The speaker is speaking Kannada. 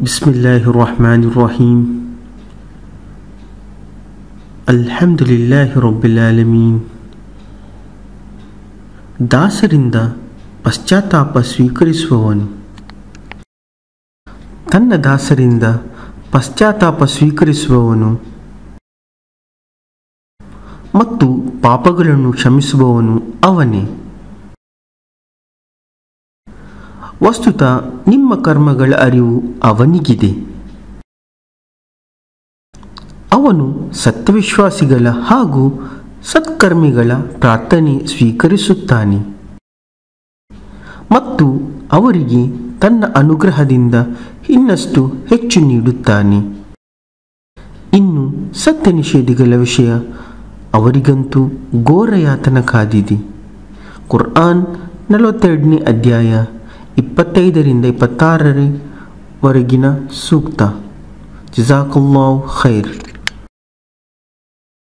ಬಿಸ್ಮಿಲ್ಲಾಹಿರ್ರಹ್ಮಾನಿರ್ರಹೀಂ. ಅಲ್ಹಮ್ದುಲಿಲ್ಲಾಹಿ ರಬ್ಬಿಲ್ ಆಲಮೀನ್. ದಾಸರಿಂದ ಪಶ್ಚಾತ್ತಾಪ ಸ್ವೀಕರಿಸುವವನು. ತನ್ನ ದಾಸರಿಂದ ಪಶ್ಚಾತ್ತಾಪ ಸ್ವೀಕರಿಸುವವನು ಮತ್ತು ಪಾಪಗಳನ್ನು ಕ್ಷಮಿಸುವವನು ಅವನೇ. ವಸ್ತುತ ನಿಮ್ಮ ಕರ್ಮಗಳ ಅರಿವು ಅವನಿಗಿದೆ. ಅವನು ಸತ್ಯವಿಶ್ವಾಸಿಗಳ ಹಾಗೂ ಸತ್ಕರ್ಮಿಗಳ ಪ್ರಾರ್ಥನೆ ಸ್ವೀಕರಿಸುತ್ತಾನೆ ಮತ್ತು ಅವರಿಗೆ ತನ್ನ ಅನುಗ್ರಹದಿಂದ ಇನ್ನಷ್ಟು ಹೆಚ್ಚು ನೀಡುತ್ತಾನೆ. ಇನ್ನು ಸತ್ಯ ನಿಷೇಧಿಗಳ ವಿಷಯ, ಅವರಿಗಂತೂ ಘೋರ ಯಾತನ ಕಾದಿದೆ. ಕುರ್ಆನ್ 42ನೇ ಅಧ್ಯಾಯ 25ರಿಂದ 26 ವರೆಗಿನ ಸೂಕ್ತ. ಜಜಾಕಲ್ಲಾಹು ಖೈರ್.